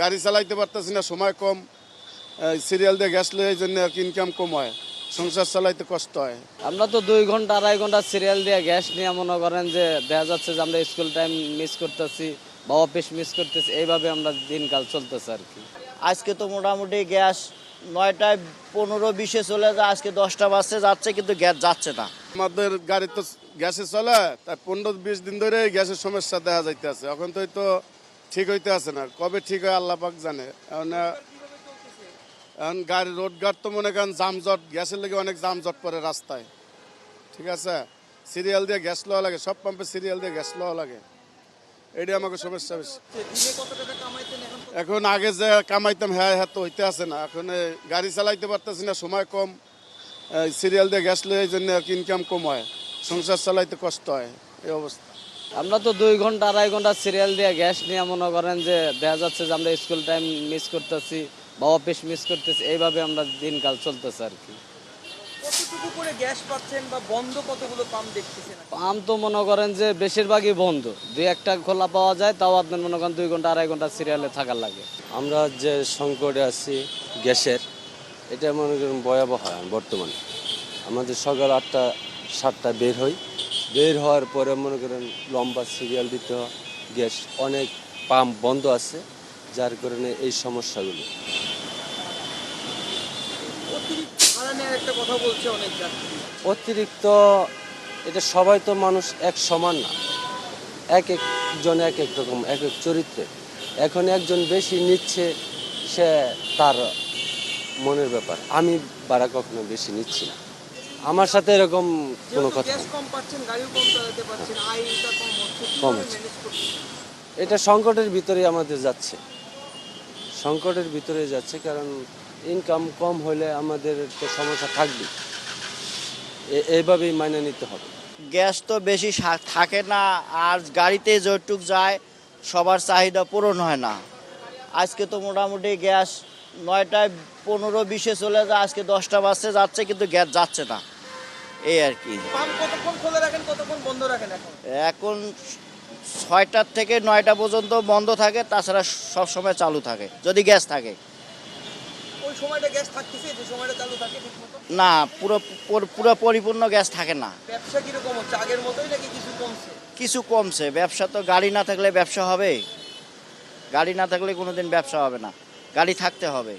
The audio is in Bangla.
গাড়ি চালাইতে পারতেছি না, সময় কম, সিরিয়াল দিয়ে গ্যাস লই, এই জন্য ইনকাম কম হয়, সংসার চালাইতে কষ্ট হয়। আমরা তো 2 ঘন্টা 2.5 ঘন্টা সিরিয়াল দিয়ে গ্যাস নিয়ে মনে করেন যে দেখা যাচ্ছে যে আমরা স্কুল টাইম মিস করতেছি বা অফিস মিস করতেছি, এইভাবে আমরা দিনকাল চলতেছে আর কি। আজকে তো মোটামুটি গ্যাস 9টায় 15-20-এ চলে যায়, আজকে 10টা বাজতে যাচ্ছে কিন্তু গ্যাস যাচ্ছে না। আমাদের গাড়ি তো গ্যাসে চলে, তাই 15-20 দিন ধরে গ্যাসের সমস্যা দেখা যাইতে আছে। এখন তো ঠিক হইতে আছে না, কবে ঠিক হয় আল্লাহ পাক জানে। এখন গাড়ি রোডঘাট তো মনে করেন জামজট, গ্যাসের লেগে অনেক জামজট পড়ে রাস্তায়, ঠিক আছে। সিরিয়াল দিয়ে গ্যাস লওয়া লাগে, সব পাম্পে সিরিয়াল দিয়ে গ্যাস লওয়া লাগে, এটাই আমাকে সমস্যা বেশি। এখন আগে যে কামাইতাম হ্যাঁ তো হইতে আছে না, এখন গাড়ি চালাইতে পারতেছি না, সময় কম, সিরিয়াল দিয়ে গ্যাস লই, এই জন্য ইনকাম কম হয়, সংসার চালাইতে কষ্ট হয়, এই অবস্থা। আমরা তো 2 ঘন্টা 2.5 ঘন্টা সিরিয়াল দিয়ে গ্যাস নিয়ে মনে করেন যে দেখা যাচ্ছে যে আমরা স্কুল টাইম মিস করতেছি বা অফিস মিস করতেছি, এইভাবে আমরা দিনকাল চলতেছে আর কি। কতটুকু করে গ্যাস পাচ্ছেন বা বন্ধ কতগুলো পাম্প দেখতেছেন? পাম্প তো মনে করেন যে বেশিরভাগই বন্ধ, 2-1টা খোলা পাওয়া যায়, তাও আপনার মনে করেন 2 ঘন্টা 2.5 ঘন্টা সিরিয়ালে থাকার লাগে। আমরা যে সংকটে আছি গ্যাসের, এটা মনে করেন ভয়াবহ বর্তমানে। আমাদের সকাল 8টা 7টা বের হওয়ার পরে মনে করেন লম্বা সিরিয়াল দিতে হয়, গ্যাস অনেক পাম্প বন্ধ আছে, যার কারণে এই সমস্যাগুলো। অতিরিক্ত ভাড়া নেওয়ার একটা কথা বলছে অনেক যাত্রী। অতিরিক্ত, এটা সবাই তো মানুষ এক সমান না, এক একজন এক এক রকম, এক এক চরিত্রে। এখন একজন বেশি নিচ্ছে, সে তার মনের ব্যাপার। আমি ভাড়া কখনো বেশি নিচ্ছি না, আমার সাথে এরকম কোনো কথা গ্যাস নেই। কম পাচ্ছেন, গাড়িও কম চালাতে পারছেন, আয়টা কম হচ্ছে, কম কিভাবে হচ্ছে। ম্যানেজ করছেন? এটা সংকটের ভিতরে আমাদের যাচ্ছে, সংকটের ভিতরে যাচ্ছে, কারণ ইনকাম কম হলে আমাদের তো সমস্যা থাকবে, এইভাবেই মানিয়ে নিতে হবে। গ্যাস তো বেশি থাকে না, আর গাড়িতে যতটুক যায় সবার চাহিদা পূরণ হয় না। আজকে তো মোটামুটি গ্যাস 9টায় 15-20-এ চলে যায়, আজকে 10টা বাজতে যাচ্ছে কিন্তু গ্যাস যাচ্ছে না, এই আর কি। পাম্প কতক্ষণ খোলা রাখেন, কতক্ষণ বন্ধ রাখেন? এখন 6টার থেকে 9টা পর্যন্ত বন্ধ থাকে, তাছাড়া সব সময় চালু থাকে যদি গ্যাস থাকে। ওই সময়টা গ্যাস থাকতেছে, যে সময়টা চালু থাকে ঠিক মতো? না, পুরো পরিপূর্ণ গ্যাস থাকে না। ব্যবসা কিরকম হচ্ছে, আগের মতোই নাকি কিছু কমছে? কিছু কমছে, ব্যবসা তো গাড়ি না থাকলে ব্যবসা হবে? গাড়ি না থাকলে কোনোদিন ব্যবসা হবে না, গাড়ি থাকতে হবে।